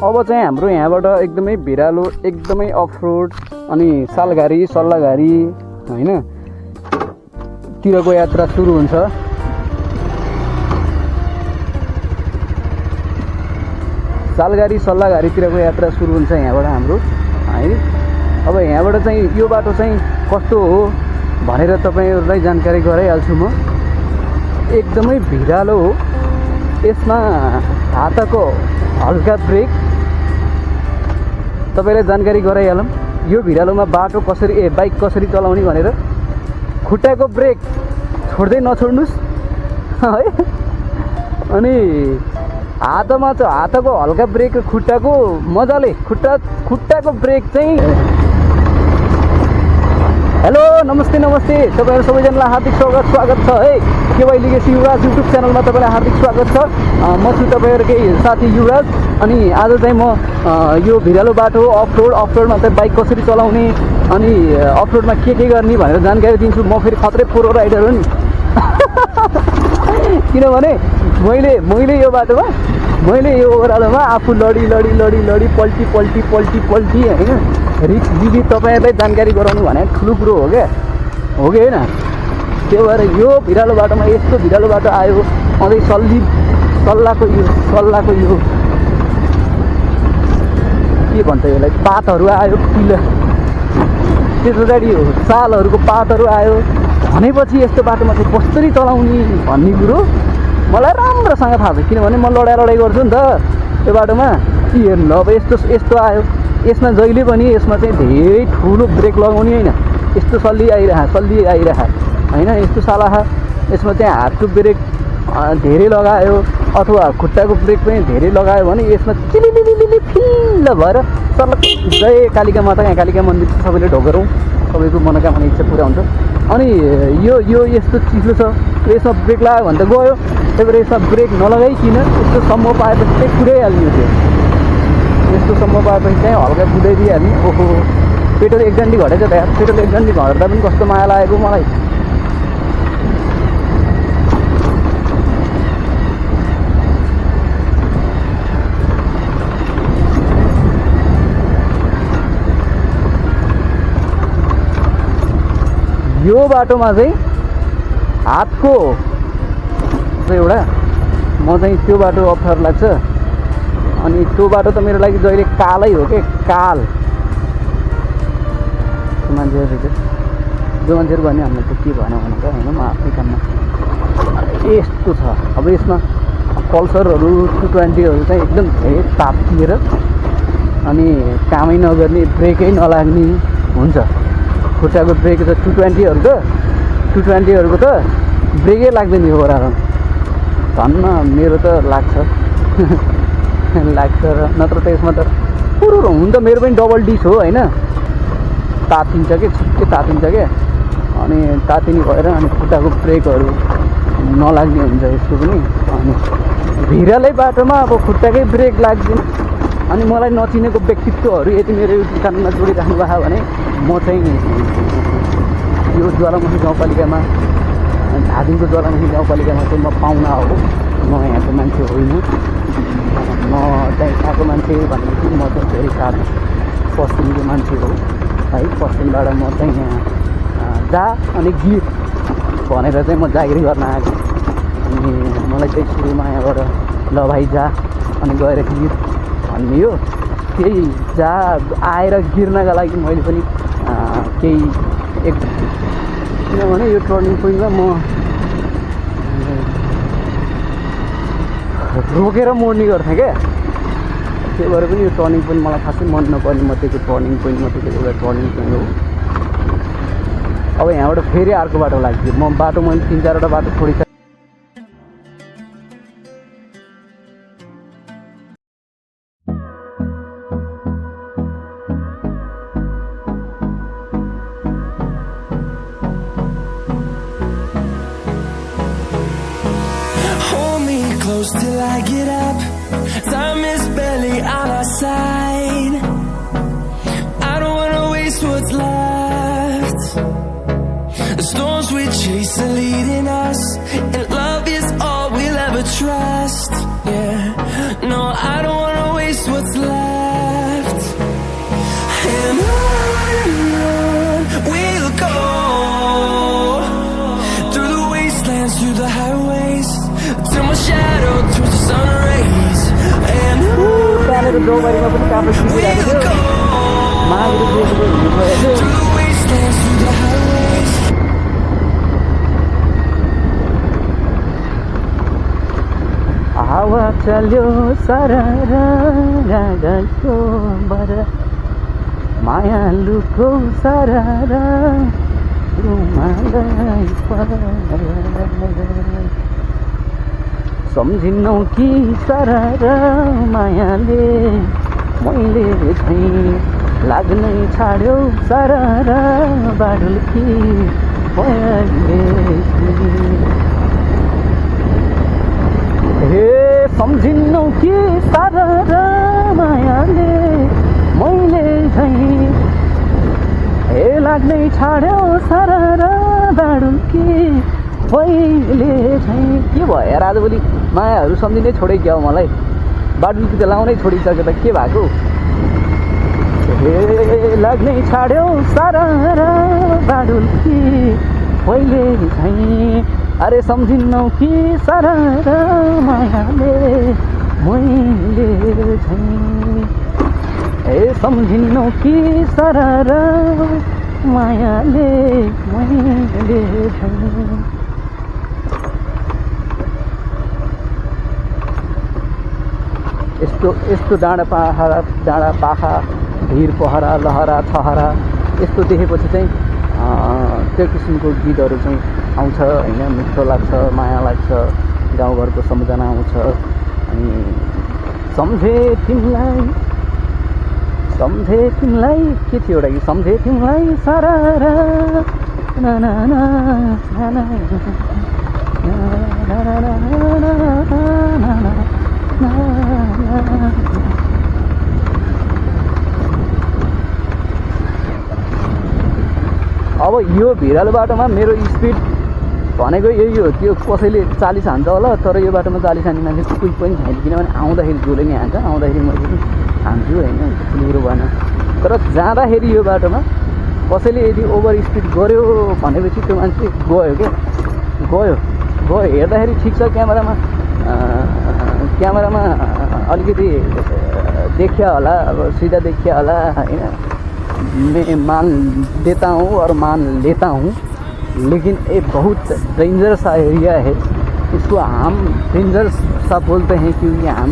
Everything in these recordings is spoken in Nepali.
अब चाहिँ हाम्रो यहाँबाट एकदमै भिरालो एकदमै अफरोड अनि सालघारी सल्लाघारी हैन तिरको यात्रा सुरु हुन्छ। सालघारी सल्लाघारीतिरको यात्रा सुरु हुन्छ यहाँबाट हाम्रो है। अब यहाँबाट चाहिँ यो बाटो चाहिँ कस्तो हो भनेर तपाईहरुलाई जानकारी गराइहाल्छु म। एकदमै भिरालो हो, यसमा हातको हल्का ब्रेक तपाईलाई जानकारी गराइहालौँ। यो भिरालोमा बाटो कसरी बाइक कसरी चलाउने भनेर खुट्टाको ब्रेक छोड्दै नछोड्नुस् है। अनि हातको हल्का ब्रेक खुट्टाको मजाले खुट्टाको ब्रेक चाहिँ। हेलो नमस्ते तपाईहरु सबैजनालाई हार्दिक स्वागत छ है। केवाई लिगेसी युवराज युट्युब च्यानलमा तपाईलाई हार्दिक स्वागत छ। म छु तपाईहरुकै साथी युवराज। अनि आज चाहिँ म यो भिरालो बाटो अफरोडमा चाहिँ बाइक कसरी चलाउने अनि अफरोडमा के गर्ने भनेर जानकारी दिन्छु। म फेरि खत्रै प्रो राइडर हो नि किनभने मैले यो बाटोमा यो ओह्रालोमा आफू लडी पल्टी हैन रिक्स लिँदै तपाईहरुलाई जानकारी गराउनु भने ठुलो कुरो हो क्या हैन। त्यो भएर यो भिरालो बाटोमा यस्तो भिरालो बाटो आयो अझै सल्लाको यो के भन्छ यसलाई पातहरू आयो पिला त्यस पछाडि सालहरूको पातहरू आयो भनेपछि यस्तो बाटोमा चाहिँ कसरी चलाउने भन्ने कुरो मलाई राम्रोसँग थाहा छ। किनभने म लडाइ गर्छु नि त यो बाटोमा। हेर्नु अब यस्तो आयो, यसमा जहिले पनि यसमा चाहिँ धेरै ठुलो ब्रेक लगाउने होइन। यस्तो सल्ली आइरह हैन, यस्तो सालाहा यसमा चाहिँ हातको ब्रेक धेरै लगायो अथवा खुट्टाको ब्रेक पनि धेरै लगायो भने यसमा चिलिलिलिलि फिल्ल भएर सर्लक जय कालिका माता यहाँ कालिका मन्दिर सबैले ढोगरौँ, सबैको मनोकामना इच्छा पुरा हुन्छ। अनि यो यस्तो चिसो छ, यसमा ब्रेक लगायो भने त गयो। त्यही भएर यसमा ब्रेक नलगाइकन यस्तो सम्म पाएपछि चाहिँ कुदाइहाल्ने हो। यस्तो सम्म पाएपछि चाहिँ हल्का कुदाइदिइहाल्ने। ओहो पेट्रोल एक डन्डी घटेछ त यार, पेट्रोल एक डन्डी घट्दा पनि कस्तो माया लागेको मलाई। यो बाटोमा चाहिँ हातको एउटा म चाहिँ त्यो बाटो अप्ठ्यारो लाग्छ। अनि त्यो बाटो त मेरो लागि जहिले कालै हो के काल। जो मान्छेहरू भन्यो हामीलाई त के भएन भनेर होइन, म आफ्नै काममा यस्तो छ। अब यसमा पल्सरहरू 220हरू चाहिँ एकदम धेरै तातिएर अनि कामै नगर्ने ब्रेकै नलाग्ने हुन्छ। खुट्टाको ब्रेक त 220हरूको त ब्रेकै लाग्दैन यो ओह्रालो। धन्न मेरो त लाग्छ र नत्र त यसमा त पुरो हुन त मेरो पनि डबल डिस हो होइन। तातिन्छ के छिट्टै तातिन्छ क्या, अनि तातिने भएर अनि खुट्टाको ब्रेकहरू नलाग्ने हुन्छ यसको पनि। अनि भिरालै बाटोमा अब खुट्टाकै ब्रेक लाग्दैन। अनि मलाई नचिनेको व्यक्तित्वहरू यदि मेरो युट्युब च्यानलमा जोडिराख्नु भएको भने म चाहिँ यो ज्वालामुखी गाउँपालिकामा धादिङको ज्वालामुखी गाउँपालिकामा चाहिँ म पाहुना हो, म यहाँको मान्छे होइन। म चाहिँ यहाँको मान्छे भनेपछि म चाहिँ धेरै साह्रो पश्चिमको मान्छे हो है। पश्चिमबाट म चाहिँ यहाँ जा अनि गिर भनेर चाहिँ म जागिरी गर्न आएको। अनि मलाई चाहिँ सुरुमा यहाँबाट ल भाइ जा अनि गएर गिर भन्ने हो। केही जा आएर गिर्नका लागि मैले पनि केही किनभने यो टर्निङ पोइन्टमा म रोकेर मोड्ने गर्थेँ क्या। त्यही भएर पनि यो टर्निङ पोइन्ट मलाई खासै मन नपर्ने मध्येको टर्निङ पोइन्ट एउटा टर्निङ पोइन्ट हो। अब यहाँबाट फेरि अर्को बाटो लाग्यो। म बाटो मैले 3-4वटा बाटो छोडिसकेँ। Till I get up, time is barely on our side. I don't wanna waste what's left. The storms we chase are leading us, and love is all we'll ever trust. Yeah, no, I don't wanna waste what's left. जौबारीमा पनि काफल सिकिरहेको थियो महावीर देशको हिँड्नु गएको थियो हावा चल्यो सारा रागाको बर माया लुको सारा सम्झिनौ कि सारा मायाले मैले झैँ लाग्नै छाड्यो सारा बाडुल कि हे सम्झिनौ कि सारा मायाले मैले झैँ हे लाग्नै छाड्यो सारा बाडुल कि पहिले चाहिँ के भयो यार आजभोलि मायाहरू सम्झिनै छोडे क्या हो मलाई बाडुल्की त लाउनै छोडिसक्यो त के भएको हे लाग्नै छाड्यो सारा बाडुल्की पहिले चाहिँ अरे सम्झिनौ कि सारा मायाले मैले चाहिँ हे सम्झिनौ कि सारा मायाले मैले चाहिँ यस्तो डाँडा पाखा भिर पहरा लहरा छहरा यस्तो देखेपछि चाहिँ त्यो किसिमको गीतहरू चाहिँ आउँछ होइन मिठो लाग्छ माया लाग्छ गाउँघरको सम्झना आउँछ अनि सम्झे तिमीलाई के थियो एउटा कि सम्झे तिमीलाई सारा अब यो भिरालो बाटोमा मेरो स्पिड भनेको यही हो त्यो कसैले 40 हान्छ होला तर यो बाटोमा 40 हान्ने मान्छे कोही पनि छैन किनभने आउँदाखेरि जसले नि हान्छ आउँदाखेरि मैले पनि हान्छु होइन ठुलो कुरो भएन तर जाँदाखेरि यो बाटोमा कसैले यदि ओभर स्पिड गर्यो भनेपछि त्यो मान्छे गयो क्या गयो हेर्दाखेरि ठिक छ क्यामेरामा अलिकति देखिया होला अब सीधा देखिया होला होइन मैं मान देता हूँ और मान लेता हूँ लेकिन ये बहुत डेंजरस सा एरिया है इसको हम डेंजरस सा बोलते हैं क्योंकि हम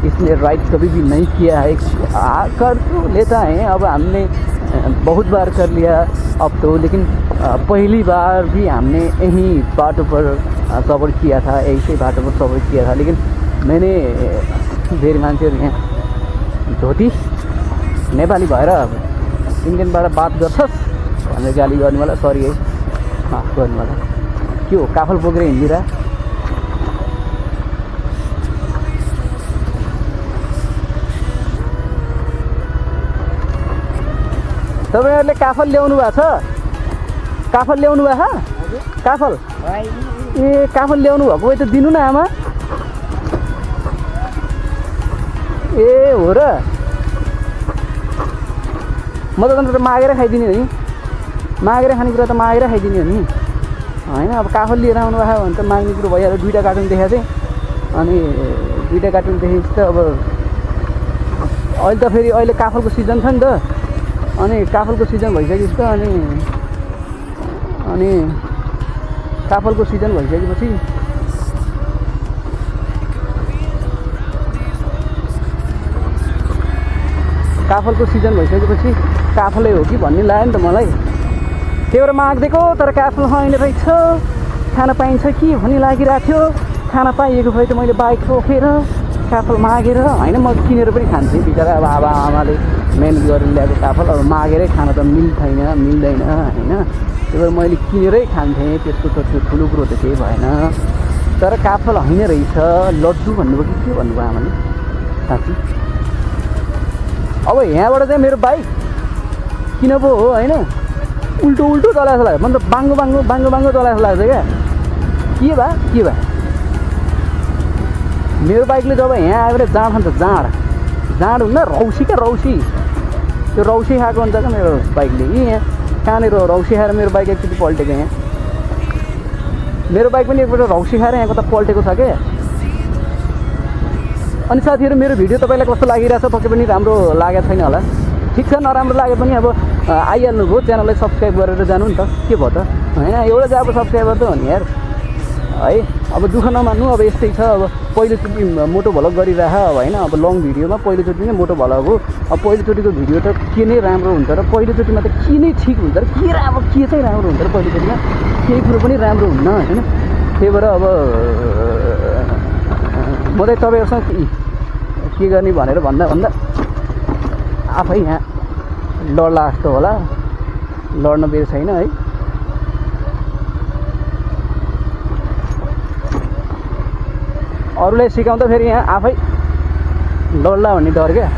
इसमें राइड कभी भी नहीं किया है कर तो लेता है अब हमने बहुत बार कर लिया अब तो लेकिन पहली बार भी हमने यही बाटो पर सफर किया था ऐसे बाटो पर सफर किया था लेकिन मैंने धेरै मान्छेहरू यहाँ धोती नेपाली भएर इन्डियनबाट बात गर्छस् भनेर गाली गर्नु होला सरी है माफ गर्नु होला के हो काफल बोकेर हिँडिरा तपाईहरुले काफल ल्याउनु भएको छ काफल ल्याउनु भएको छ काफल ए काफल ल्याउनु भएको भए त दिनु न आमा ए हो र म त मागेर खाइदिने हो नि मागेर खानेकुरा त मागेर खाइदिने हो नि होइन अब काफल लिएर आउनु भयो भने त माग्ने कुरो भइहाल्यो 2टा कार्टुन देखाएको थिएँ अनि 2टा कार्टुन देखेपछि त अब अहिले त फेरि अहिले काफलको सिजन छ नि त अनि काफलको सिजन भइसकेपछि त अनि काफलको सिजन भइसकेपछि काफलै हो कि भन्ने लाग्यो नि त मलाई त्यही भएर माग्दिएको तर काफल होइन रहेछ खान पाइन्छ कि भन्ने लागिरहेको थियो खाना पाइएको भए त मैले बाइक रोकेर काफल मागेर होइन म किनेर पनि खान्थेँ बिचरा अब आबा आमाले मेहनत गरेर ल्याएको काफल अब मागेरै खान त मिल्दैन होइन त्यही भएर मैले किनेरै खान्थेँ त्यसको त त्यो ठुलो कुरो त केही भएन तर काफल होइन रहेछ लड्डु भन्नुभयो कि के भन्नुभयो आमाले साँच्ची अब यहाँबाट चाहिँ मेरो बाइक किन पो हो होइन उल्टो चलाएको लाग्छ मतलब बाङ्गो चलाएको लाग्छ क्या के भए मेरो बाइकले जब यहाँ आएर जाँड खान्छ जाँड हुन्न रौसी क्या रौसी त्यो रौसी खाएको हुन्छ क्या मेरो बाइकले यहाँ कहाँनिर रौसी खाएर मेरो बाइक एकचोटि पल्टेको यहाँ मेरो बाइक पनि एकपल्ट रौसी खाएर यहाँ कता पल्टेको छ क्या अनि साथीहरू मेरो भिडियो तपाईँलाई कस्तो लागिरहेछ, पक्कै पनि राम्रो लागेको छैन होला। ठिक छ, नराम्रो लागे पनि अब आइहाल्नुभयो, च्यानललाई सब्सक्राइब गरेर जानु नि त, के भयो त होइन। एउटा चाहिँ अब सब्सक्राइबर त हो नि यार है। अब दुःख नमान्नु, अब यस्तै छ। अब पहिलोचोटि मोटो भ्लग गरिरह अब होइन, अब लङ भिडियोमा पहिलोचोटि नै मोटो भ्लग हो। अब पहिलोचोटिको भिडियो त के नै राम्रो हुन्छ र पहिलोचोटिमा त के नै ठिक हुन्छ र के अब के चाहिँ राम्रो हुन्छ र पहिलोचोटिमा केही कुरो पनि राम्रो हुन्न होइन। त्यही भएर अब म चाहिँ तपाईँहरूसँग के गर्ने भनेर भन्दा भन्दा आफै यहाँ लड्ला जस्तो होला, लड्न बेर छैन है। अरूलाई सिकाउँदा फेरि यहाँ आफै लड्ला भन्ने डर क्या।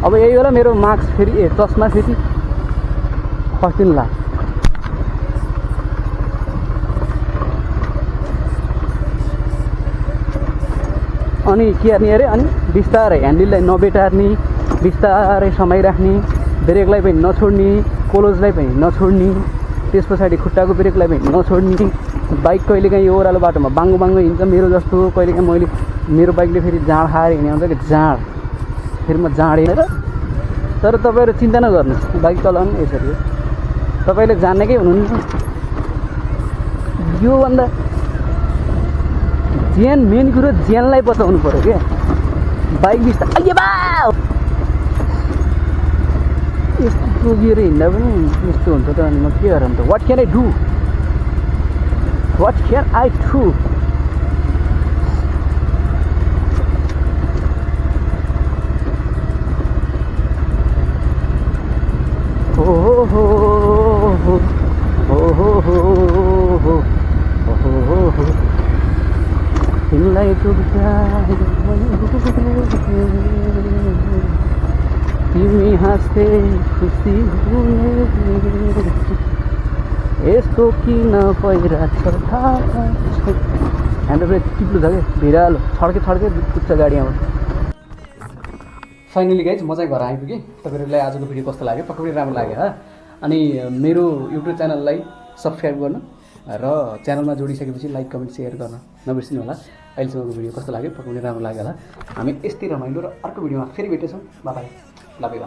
अब यही बेला मेरो मास्क फेरि चस्मा फेरि खस्दिनुला। अनि के गर्ने अरे, अनि बिस्तारै ह्यान्डललाई नबेटार्ने, बिस्तारै समाइराख्ने, ब्रेकलाई पनि नछोड्ने, क्लोजलाई पनि नछोड्ने, त्यस पछाडि खुट्टाको ब्रेकलाई पनि नछोड्ने। बाइक कहिलेकाहीँ ओह्रालो बाटोमा बाङ्गो बाङ्गो हिँड्छ मेरो जस्तो, कहिलेकाहीँ मैले मेरो बाइकले फेरि जाँड खाएर हिँड्ने आउँछ कि जाँड, फेरि म जाँडेन र। तर तपाईँहरू चिन्ता नगर्नुहोस्, बाइक चलाउनु यसरी हो, तपाईँले जान्नेकै हुनुहुन्न। योभन्दा ज्यान मेन कुरो, ज्यानलाई बचाउनु पऱ्यो क्या। बाइक बिस्तारै यस्तो जोगिएर हिँड्दा पनि यस्तो हुन्छ त, अनि म के गरौँ त। What can I do, what can I do. हो हो हो हो हो हो हो हो हो तिमीलाई तिमी हाँस्दै खुसी हुने यस्तो किन भइरहेछ थाहा छैन। ह्यान्ड ब्रेक टिप्लो छ क्या, भिरालो छड्के छड्के पुग्छ गाडी आउँछ। फाइनली गाइज म चाहिँ घर आइपुगेँ। तपाईँहरूलाई आजको भिडियो कस्तो लाग्यो, पक्कै पनि राम्रो लाग्यो है। अनि मेरो युट्युब च्यानललाई सब्सक्राइब गर्नु र च्यानलमा जोडिसकेपछि लाइक कमेन्ट सेयर गर्न नबिर्सिनु होला। अहिलेसम्मको भिडियो कस्तो लाग्यो, पक्कै पनि राम्रो लाग्यो होला। हामी यस्तै रमाइलो र अर्को भिडियोमा फेरि भेट्छौँ। By by, love you.